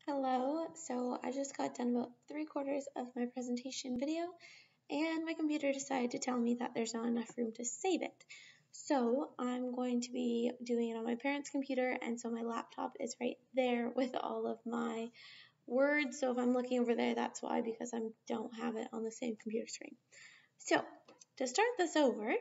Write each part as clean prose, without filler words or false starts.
Hello, so I just got done about 3/4 of my presentation video and my computer decided to tell me that there's not enough room to save it. So I'm going to be doing it on my parents' computer, and so my laptop is right there with all of my words. So if I'm looking over there, that's why, because I don't have it on the same computer screen. So to start this over,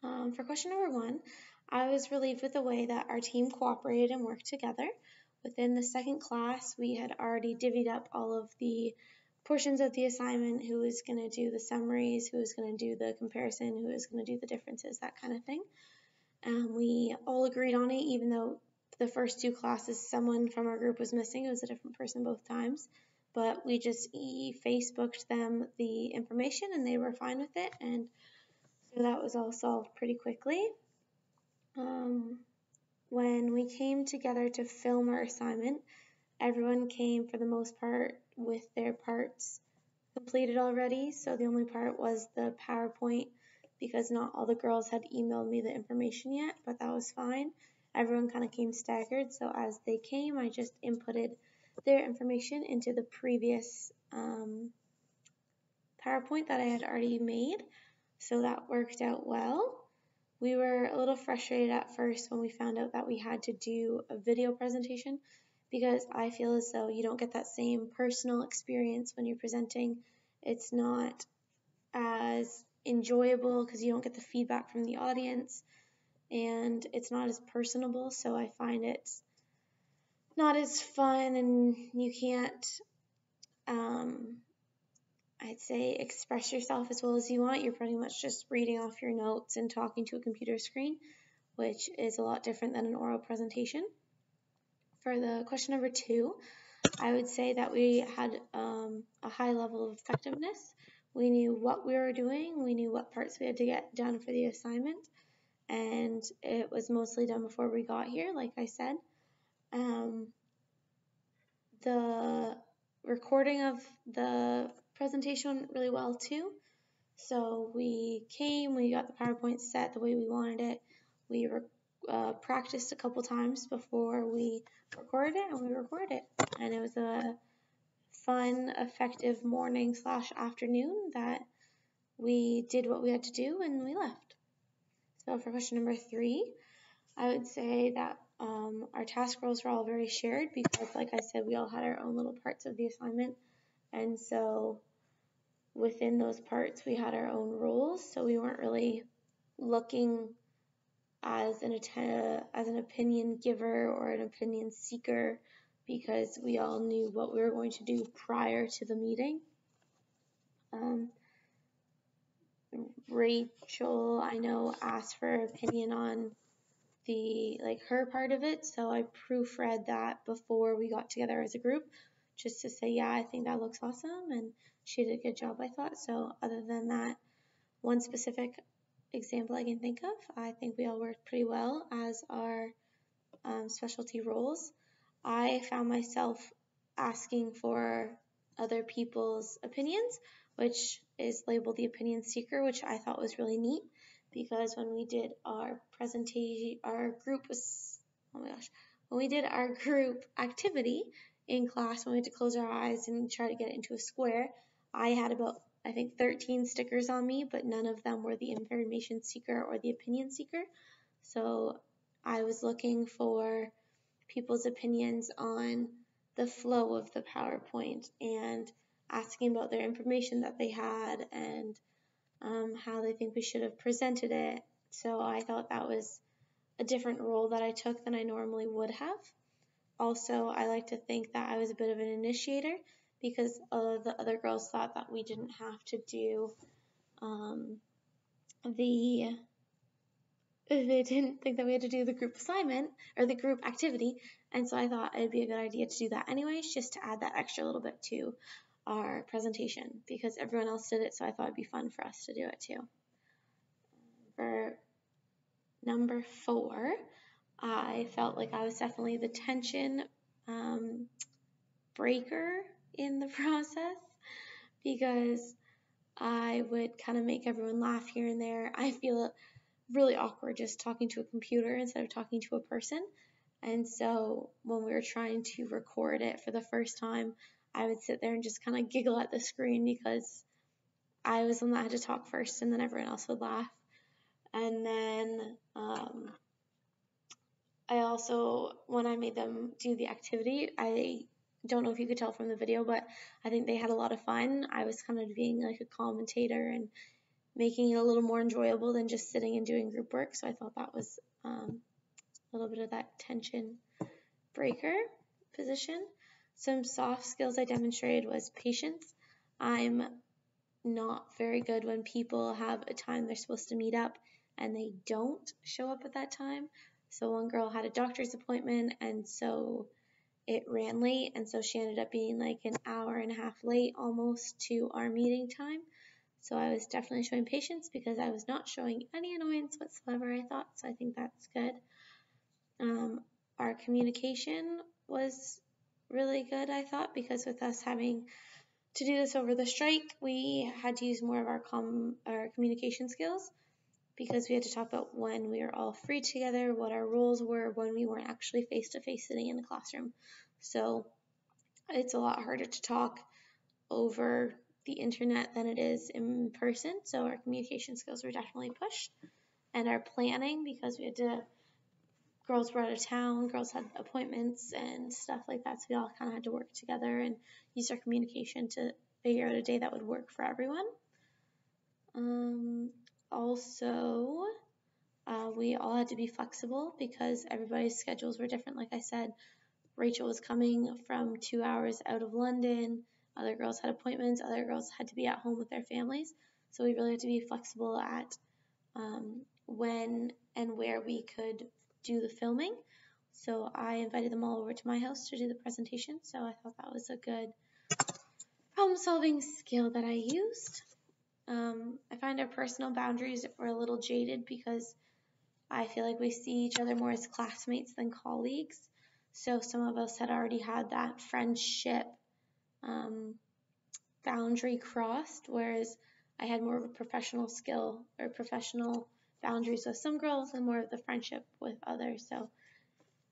for question number 1, I was relieved with the way that our team cooperated and worked together. Within the second class, we had already divvied up all of the portions of the assignment, who was going to do the summaries, who was going to do the comparison, who was going to do the differences, that kind of thing. We all agreed on it, even though the first 2 classes someone from our group was missing. It was a different person both times. But we just Facebooked them the information and they were fine with it. And so that was all solved pretty quickly. When we came together to film our assignment, everyone came for the most part with their parts completed already. So the only part was the PowerPoint, because not all the girls had emailed me the information yet, but that was fine. Everyone kind of came staggered, so as they came, I just inputted their information into the previous PowerPoint that I had already made. So that worked out well. We were a little frustrated at first when we found out that we had to do a video presentation, because I feel as though you don't get that same personal experience when you're presenting. It's not as enjoyable because you don't get the feedback from the audience, and it's not as personable, so I find it's not as fun, and you can't I'd say express yourself as well as you want. You're pretty much just reading off your notes and talking to a computer screen, which is a lot different than an oral presentation. For the question number 2, I would say that we had a high level of effectiveness. We knew what we were doing, we knew what parts we had to get done for the assignment, and it was mostly done before we got here, like I said. The recording of the presentation went really well too. So we came, we got the PowerPoint set the way we wanted it. We practiced a couple times before we recorded it, and we recorded it. And it was a fun, effective morning/afternoon that we did what we had to do and we left. So for question number 3, I would say that our task roles were all very shared, because like I said, we all had our own little parts of the assignment. And so within those parts, we had our own roles, so we weren't really looking as an opinion giver or an opinion seeker, because we all knew what we were going to do prior to the meeting. Rachel, I know, asked for her opinion on her part of it, so I proofread that before we got together as a group, just to say, yeah, I think that looks awesome, and she did a good job, I thought. So other than that one specific example I can think of, I think we all worked pretty well as our specialty roles. I found myself asking for other people's opinions, which is labeled the opinion seeker, which I thought was really neat, because when we did our presentation, when we did our group activity in class, when we had to close our eyes and try to get it into a square, I had about, I think, 13 stickers on me, but none of them were the information seeker or the opinion seeker. So I was looking for people's opinions on the flow of the PowerPoint and asking about their information that they had, and how they think we should have presented it. So I thought that was a different role that I took than I normally would have. Also, I like to think that I was a bit of an initiator, because the other girls thought that we didn't have to do they didn't think that we had to do the group assignment or the group activity, and so I thought it'd be a good idea to do that anyways, just to add that extra little bit to our presentation, because everyone else did it, so I thought it'd be fun for us to do it too. For number 4, I felt like I was definitely the tension breaker in the process, because I would kind of make everyone laugh here and there. I feel really awkward just talking to a computer instead of talking to a person, And so when we were trying to record it for the first time, I would sit there and just kind of giggle at the screen because I was the one that had to talk first, and then everyone else would laugh. And then I also, when I made them do the activity, I don't know if you could tell from the video, but I think they had a lot of fun. I was kind of being like a commentator and making it a little more enjoyable than just sitting and doing group work. So I thought that was a little bit of that tension breaker position. Some soft skills I demonstrated was patience. I'm not very good when people have a time they're supposed to meet up and they don't show up at that time. So one girl had a doctor's appointment, and so it ran late, and so she ended up being like an hour and a half late almost to our meeting time. So I was definitely showing patience because I was not showing any annoyance whatsoever, I thought. So I think that's good. Our communication was really good, I thought, because with us having to do this over the strike, we had to use more of our communication skills because we had to talk about when we were all free together, what our roles were when we weren't actually face-to-face sitting in the classroom. So it's a lot harder to talk over the internet than it is in person. So our communication skills were definitely pushed. And our planning, because we had to, girls were out of town, girls had appointments and stuff like that. So we all kind of had to work together and use our communication to figure out a day that would work for everyone. Also, we all had to be flexible because everybody's schedules were different. Like I said, Rachel was coming from 2 hours out of London. Other girls had appointments. Other girls had to be at home with their families. So we really had to be flexible at when and where we could do the filming. So I invited them all over to my house to do the presentation. So I thought that was a good problem-solving skill that I used. I find our personal boundaries were a little jaded because I feel like we see each other more as classmates than colleagues. So some of us had already had that friendship boundary crossed, whereas I had more of a professional skill or professional boundaries with some girls and more of the friendship with others. So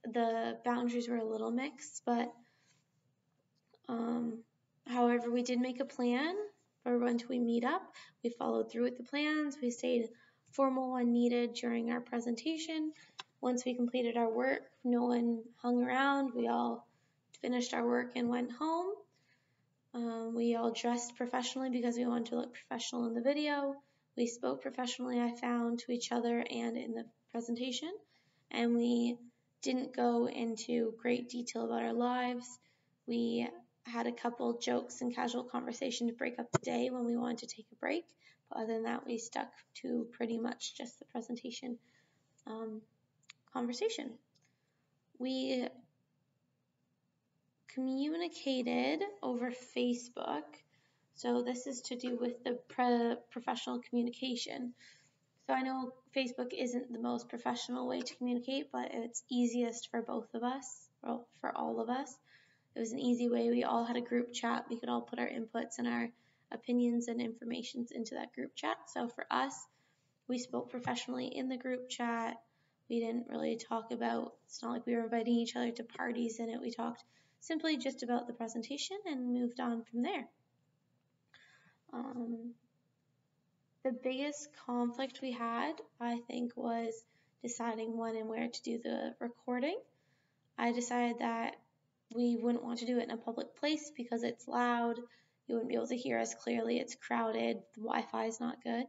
the boundaries were a little mixed, but however, we did make a plan for when we meet up. We followed through with the plans. We stayed formal when needed during our presentation. Once we completed our work, no one hung around. We all finished our work and went home. We all dressed professionally because we wanted to look professional in the video. We spoke professionally, I found, to each other and in the presentation. And we didn't go into great detail about our lives. We had a couple jokes and casual conversation to break up the day when we wanted to take a break. But other than that, we stuck to pretty much just the presentation conversation. We communicated over Facebook. So this is to do with the professional communication. So I know Facebook isn't the most professional way to communicate, but it's easiest for both of us, or for all of us. It was an easy way. We all had a group chat. We could all put our inputs and our opinions and informations into that group chat. So for us, we spoke professionally in the group chat. We didn't really talk about, it's not like we were inviting each other to parties in it. We talked simply just about the presentation and moved on from there. The biggest conflict we had, I think, was deciding when and where to do the recording. I decided that we wouldn't want to do it in a public place because it's loud. You wouldn't be able to hear us clearly. It's crowded. The Wi-Fi is not good.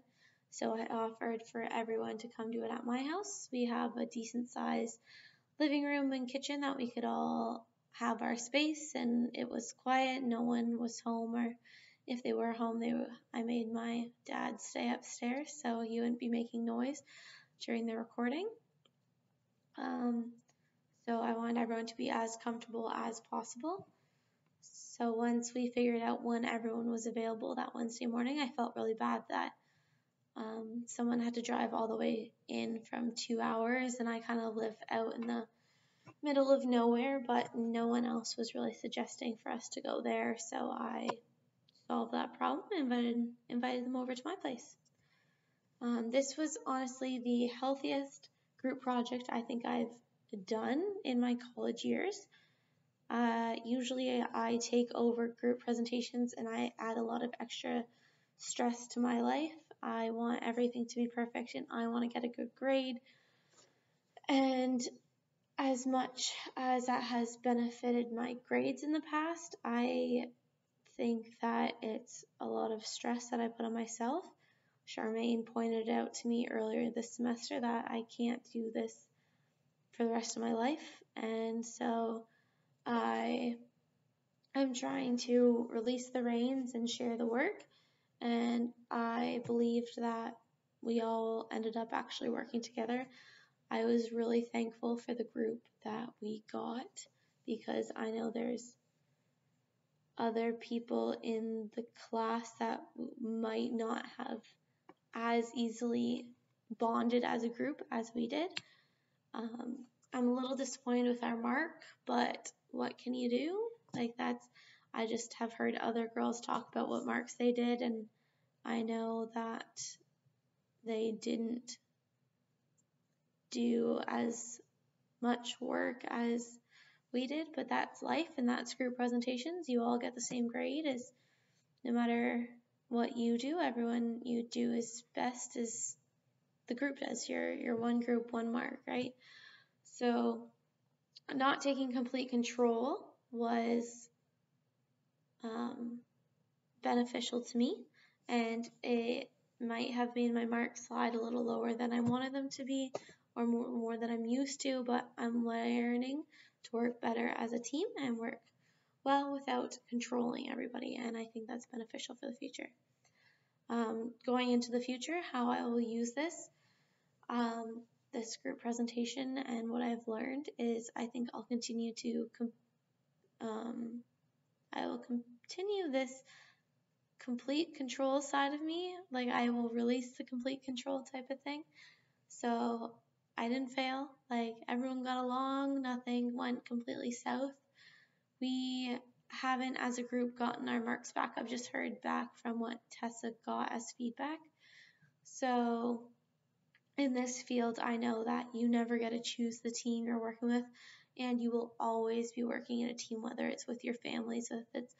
So I offered for everyone to come do it at my house. We have a decent sized living room and kitchen that we could all have our space, and it was quiet. No one was home, or if they were home, I made my dad stay upstairs so he wouldn't be making noise during the recording. So I wanted everyone to be as comfortable as possible. So once we figured out when everyone was available that Wednesday morning, I felt really bad that someone had to drive all the way in from 2 hours, and I kind of live out in the middle of nowhere, but no one else was really suggesting for us to go there, so I solved that problem and invited them over to my place. This was honestly the healthiest group project I think I've done in my college years. Usually I take over group presentations and I add a lot of extra stress to my life. I want everything to be perfect and I want to get a good grade. And as much as that has benefited my grades in the past, I think that it's a lot of stress that I put on myself. Charmaine pointed out to me earlier this semester that I can't do this for the rest of my life, and so I'm trying to release the reins and share the work, and I believed that we all ended up actually working together. I was really thankful for the group that we got because I know there's other people in the class that might not have as easily bonded as a group as we did. I'm a little disappointed with our mark, but what can you do? I just have heard other girls talk about what marks they did, and I know that they didn't do as much work as we did, but that's life and that's group presentations. You all get the same grade as no matter what you do, everyone you do as best as the group does. You're one group, one mark, right? So not taking complete control was beneficial to me, and it might have made my marks slide a little lower than I wanted them to be, or more than I'm used to, but I'm learning to work better as a team and work well without controlling everybody, and I think that's beneficial for the future. Going into the future, how I will use this group presentation and what I've learned is I think I'll continue to continue this complete control side of me. Like I will release the complete control type of thing. So I didn't fail. Like everyone got along. Nothing went completely south. We haven't as a group gotten our marks back. I've just heard back from what Tessa got as feedback. So in this field, I know that you never get to choose the team you're working with, and you will always be working in a team, whether it's with your families, if it's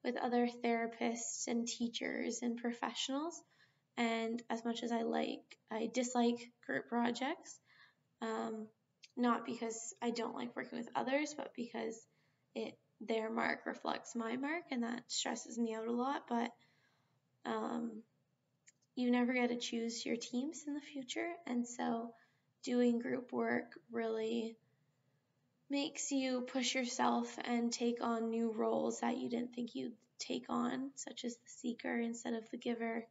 with other therapists and teachers and professionals. And as much as I dislike group projects, not because I don't like working with others, but because their mark reflects my mark, and that stresses me out a lot. But you never get to choose your teams in the future, and so doing group work really makes you push yourself and take on new roles that you didn't think you'd take on, such as the seeker instead of the giver,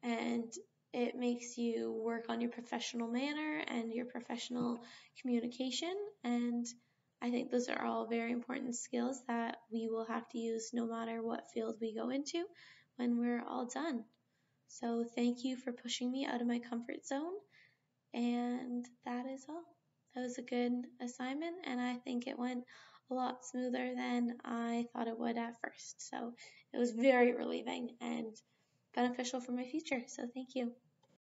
and it makes you work on your professional manner and your professional communication, and I think those are all very important skills that we will have to use no matter what field we go into when we're all done. So thank you for pushing me out of my comfort zone, and that is all. That was a good assignment, and I think it went a lot smoother than I thought it would at first. So it was very relieving and beneficial for my future. So thank you.